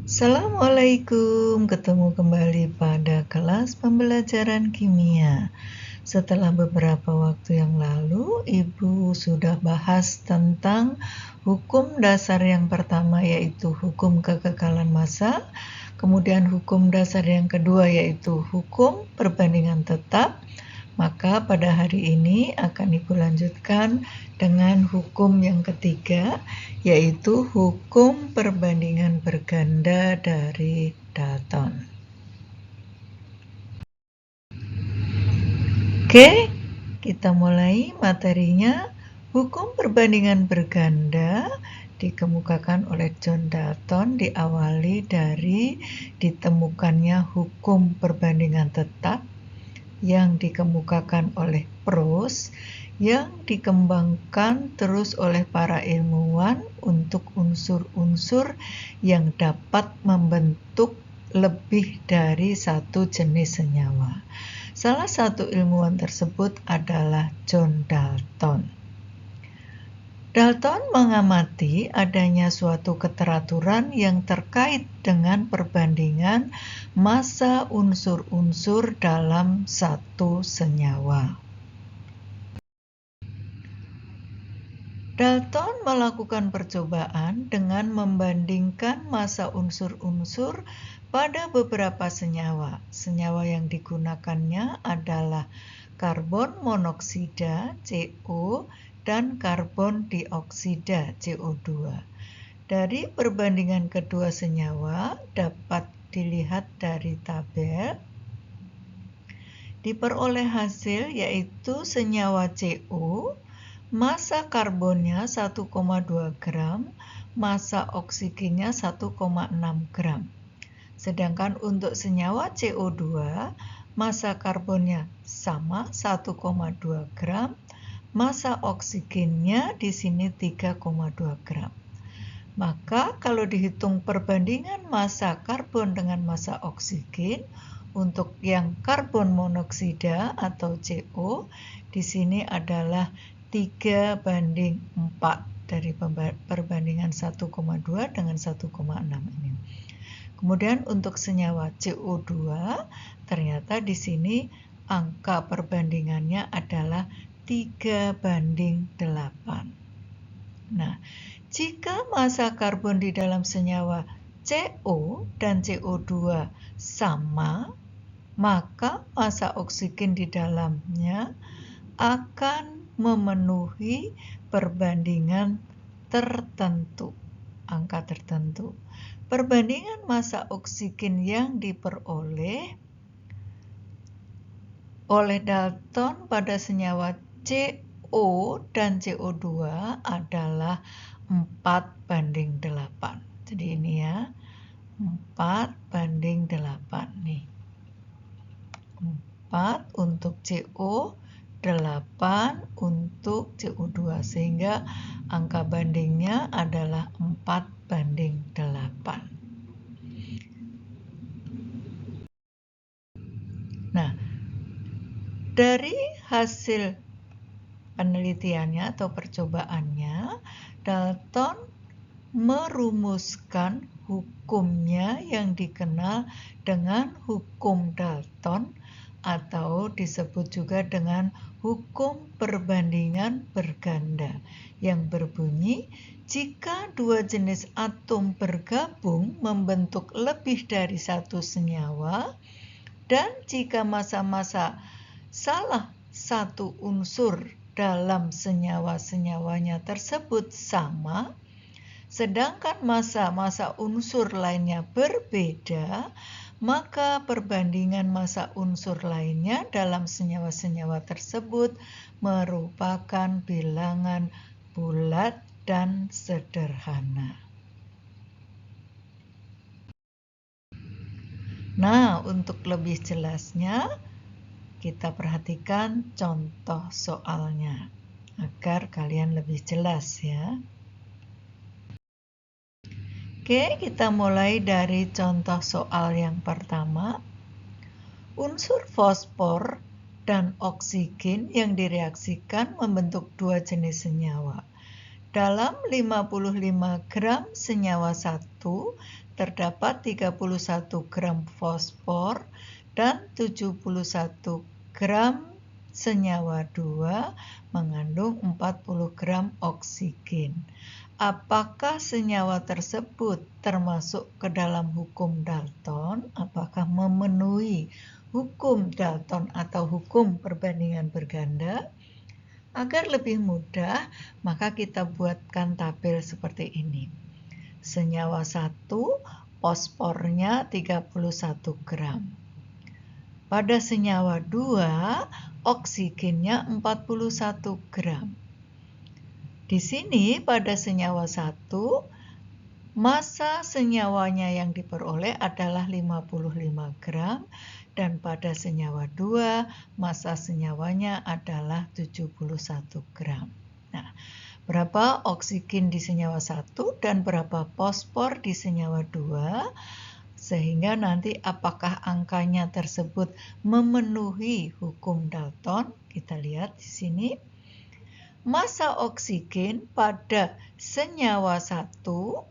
Assalamualaikum, ketemu kembali pada kelas pembelajaran kimia. Setelah beberapa waktu yang lalu, Ibu sudah bahas tentang hukum dasar yang pertama, yaitu hukum kekekalan massa. Kemudian hukum dasar yang kedua, yaitu hukum perbandingan tetap. Maka pada hari ini akan Ibu lanjutkan dengan hukum yang ketiga, yaitu hukum perbandingan berganda dari Dalton. Oke, kita mulai materinya. Hukum perbandingan berganda dikemukakan oleh John Dalton, diawali dari ditemukannya hukum perbandingan tetap yang dikemukakan oleh Proust, yang dikembangkan terus oleh para ilmuwan untuk unsur-unsur yang dapat membentuk lebih dari satu jenis senyawa. Salah satu ilmuwan tersebut adalah John Dalton. Dalton mengamati adanya suatu keteraturan yang terkait dengan perbandingan massa unsur-unsur dalam satu senyawa. Dalton melakukan percobaan dengan membandingkan massa unsur-unsur pada beberapa senyawa. Senyawa yang digunakannya adalah karbon monoksida CO dan karbon dioksida CO2. Dari perbandingan kedua senyawa dapat dilihat dari tabel. Diperoleh hasil yaitu senyawa CO, massa karbonnya 1,2 gram, massa oksigennya 1,6 gram. Sedangkan untuk senyawa CO2, massa karbonnya sama 1,2 gram, massa oksigennya di sini 3,2 gram. Maka kalau dihitung perbandingan massa karbon dengan massa oksigen, untuk yang karbon monoksida atau CO di sini adalah 3:4 dari perbandingan 1,2 dengan 1,6 ini. Kemudian untuk senyawa CO2 ternyata di sini angka perbandingannya adalah 3:8. Nah, jika massa karbon di dalam senyawa CO dan CO2 sama, maka massa oksigen di dalamnya akan memenuhi perbandingan tertentu, angka tertentu. Perbandingan massa oksigen yang diperoleh oleh Dalton pada senyawa CO dan CO2 adalah 4:8. Jadi ini ya, 4:8 nih. 4 untuk CO, 8 untuk CO2, sehingga angka bandingnya adalah 4:8. Nah, dari hasil penelitiannya atau percobaannya, Dalton merumuskan hukumnya yang dikenal dengan hukum Dalton atau disebut juga dengan hukum perbandingan berganda, yang berbunyi jika dua jenis atom bergabung membentuk lebih dari satu senyawa, dan jika massa-massa salah satu unsur dalam senyawa-senyawanya tersebut sama, sedangkan massa-massa unsur lainnya berbeda, maka perbandingan massa unsur lainnya dalam senyawa-senyawa tersebut merupakan bilangan bulat dan sederhana. Nah, untuk lebih jelasnya, kita perhatikan contoh soalnya agar kalian lebih jelas ya. Oke, kita mulai dari contoh soal yang pertama. Unsur fosfor dan oksigen yang direaksikan membentuk dua jenis senyawa. Dalam 55 gram senyawa 1 terdapat 31 gram fosfor dan 71 gram senyawa 2 mengandung 40 gram oksigen. Apakah senyawa tersebut termasuk ke dalam hukum Dalton? Apakah memenuhi hukum Dalton atau hukum perbandingan berganda? Agar lebih mudah, maka kita buatkan tabel seperti ini. Senyawa 1, fosfornya 31 gram. Pada senyawa 2, oksigennya 41 gram. Di sini pada senyawa 1, massa senyawanya yang diperoleh adalah 55 gram dan pada senyawa 2 massa senyawanya adalah 71 gram. Nah, berapa oksigen di senyawa 1 dan berapa fosfor di senyawa 2 sehingga nanti apakah angkanya tersebut memenuhi hukum Dalton? Kita lihat di sini. Massa oksigen pada senyawa 1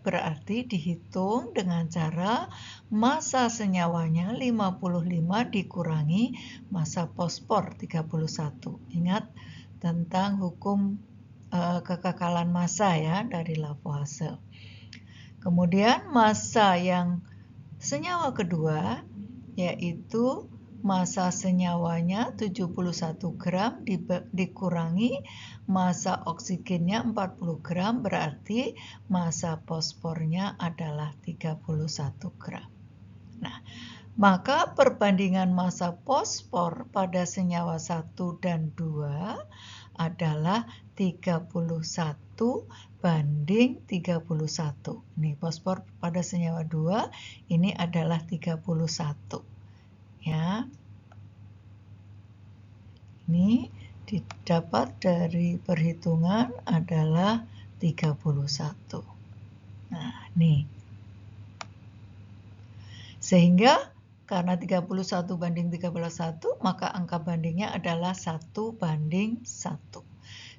berarti dihitung dengan cara massa senyawanya 55 dikurangi massa fosfor 31. Ingat tentang hukum kekekalan massa ya dari Lavoisier. Kemudian massa yang senyawa kedua yaitu massa senyawanya 71 gram dikurangi massa oksigennya 40 gram berarti massa fosfornya adalah 31 gram. Nah, maka perbandingan massa fosfor pada senyawa 1 dan 2 adalah 31 banding 31. Ini fosfor pada senyawa 2 ini adalah 31. Ya. Ini didapat dari perhitungan adalah 31. Nah, nih. Sehingga karena 31 banding 31, maka angka bandingnya adalah 1 banding 1.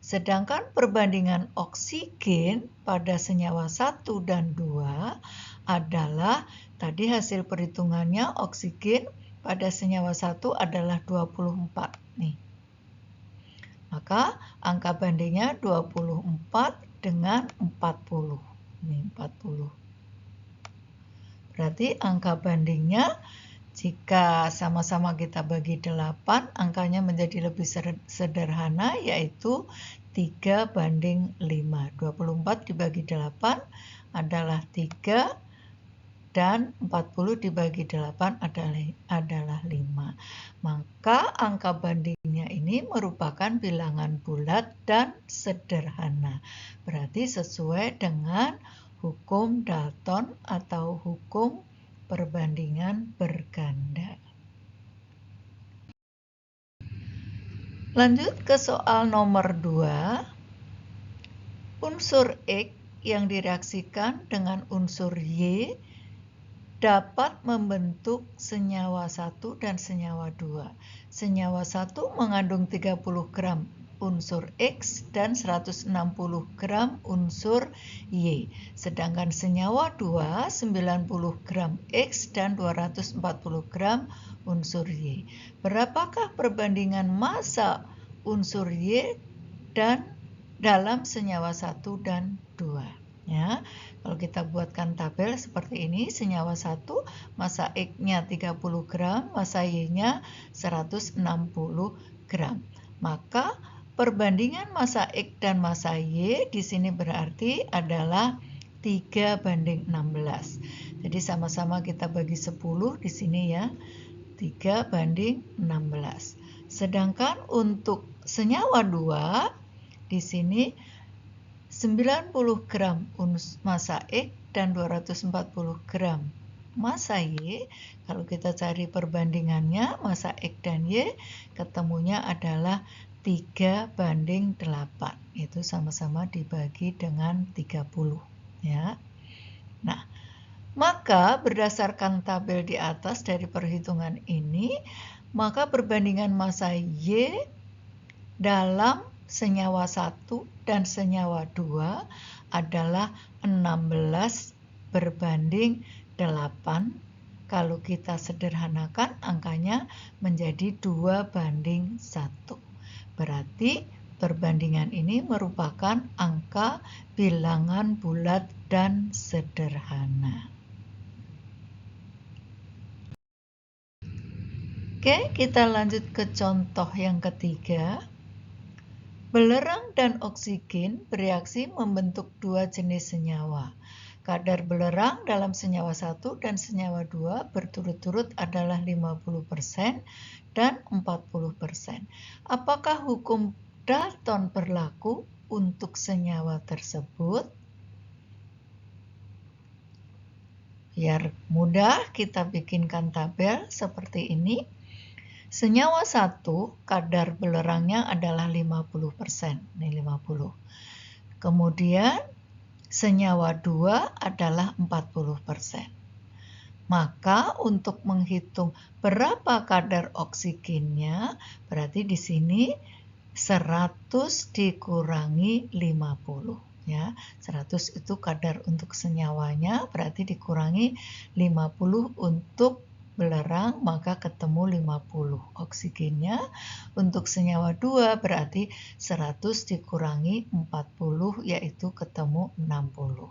Sedangkan perbandingan oksigen pada senyawa 1 dan 2 adalah, tadi hasil perhitungannya oksigen pada senyawa 1 adalah 24. Nih. Maka angka bandingnya 24 dengan 40. Ini 40. Berarti angka bandingnya jika sama-sama kita bagi 8, angkanya menjadi lebih sederhana yaitu 3 banding 5. 24 dibagi 8 adalah 3 dan 40 dibagi 8 adalah 5. Maka angka bandingnya ini merupakan bilangan bulat dan sederhana. Berarti sesuai dengan hukum Dalton atau hukum perbandingan berganda. Lanjut ke soal nomor 2. Unsur X yang direaksikan dengan unsur Y dapat membentuk senyawa 1 dan senyawa 2. Senyawa 1 mengandung 30 gram unsur X dan 160 gram unsur Y. Sedangkan senyawa 2 90 gram X dan 240 gram unsur Y. Berapakah perbandingan massa unsur Y dan dalam senyawa 1 dan 2? Ya, kalau kita buatkan tabel seperti ini, senyawa 1 massa X-nya 30 gram, massa Y-nya 160 gram. Maka perbandingan massa X dan massa Y di sini berarti adalah 3 banding 16. Jadi sama-sama kita bagi 10 di sini ya. 3 banding 16. Sedangkan untuk senyawa 2 di sini 90 gram massa X dan 240 gram massa Y. Kalau kita cari perbandingannya massa X dan Y ketemunya adalah 3 banding 8. Itu sama-sama dibagi dengan 30 ya. Nah, maka berdasarkan tabel di atas dari perhitungan ini, maka perbandingan massa Y dalam senyawa 1 dan senyawa 2 adalah 16 berbanding 8. Kalau kita sederhanakan angkanya menjadi 2 banding 1. Berarti perbandingan ini merupakan angka bilangan bulat dan sederhana. Oke, kita lanjut ke contoh yang ketiga. Belerang dan oksigen bereaksi membentuk 2 jenis senyawa. Kadar belerang dalam senyawa 1 dan senyawa 2 berturut-turut adalah 50% dan 40%. Apakah hukum Dalton berlaku untuk senyawa tersebut? Biar mudah, kita bikinkan tabel seperti ini. Senyawa 1 kadar belerangnya adalah 50%. Ini 50. Kemudian senyawa 2 adalah 40%. Maka untuk menghitung berapa kadar oksigennya, berarti di sini 100 dikurangi 50. Ya, 100 itu kadar untuk senyawanya, berarti dikurangi 50 untuk belerang, maka ketemu 50 oksigennya. Untuk senyawa 2 berarti 100 dikurangi 40, yaitu ketemu 60.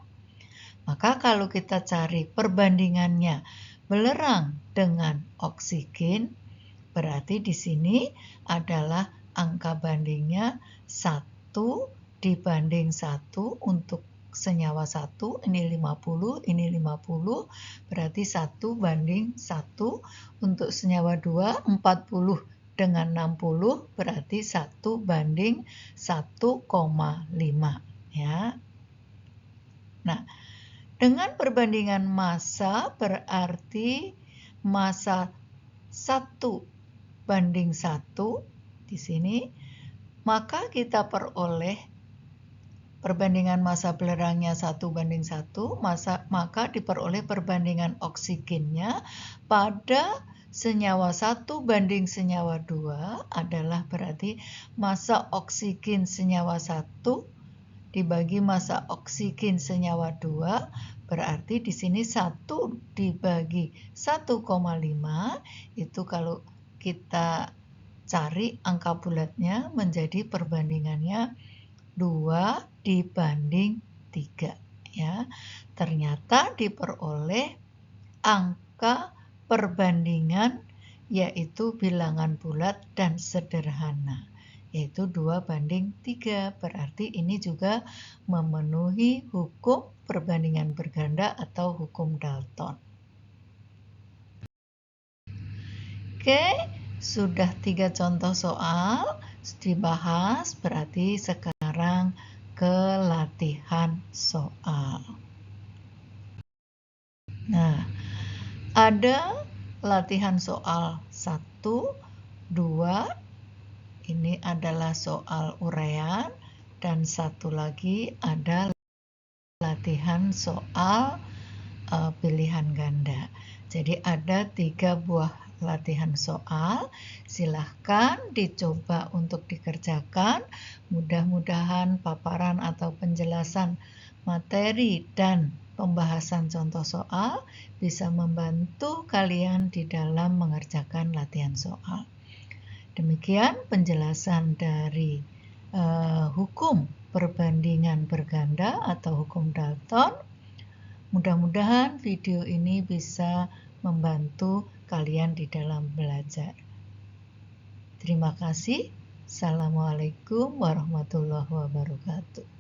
Maka kalau kita cari perbandingannya belerang dengan oksigen, berarti di sini adalah angka bandingnya 1 dibanding 1 untuk senyawa 1, ini 50, ini 50, berarti 1 banding 1. Untuk senyawa 2, 40 dengan 60, berarti 1 banding 1,5. Ya. Nah, dengan perbandingan massa berarti massa 1 banding 1 di sini, maka kita peroleh perbandingan massa belerangnya 1 banding 1, maka diperoleh perbandingan oksigennya pada senyawa 1 banding senyawa 2 adalah berarti massa oksigen senyawa 1 dibagi massa oksigen senyawa 2, berarti di sini 1 dibagi 1,5, itu kalau kita cari angka bulatnya menjadi perbandingannya 2 dibanding 3. Ya. Ternyata diperoleh angka perbandingan yaitu bilangan bulat dan sederhana, yaitu 2 banding 3. Berarti ini juga memenuhi hukum perbandingan berganda atau hukum Dalton. Oke, sudah 3 contoh soal dibahas, berarti sekarang ke latihan soal. Nah, ada latihan soal 1, 2, ini adalah soal uraian, dan satu lagi ada latihan soal pilihan ganda. Jadi ada 3 buah latihan soal, silahkan dicoba untuk dikerjakan. Mudah-mudahan paparan atau penjelasan materi dan pembahasan contoh soal bisa membantu kalian di dalam mengerjakan latihan soal. Demikian penjelasan dari hukum perbandingan berganda atau hukum Dalton. Mudah-mudahan video ini bisa membantu kalian di dalam belajar. Terima kasih. Assalamualaikum warahmatullahi wabarakatuh.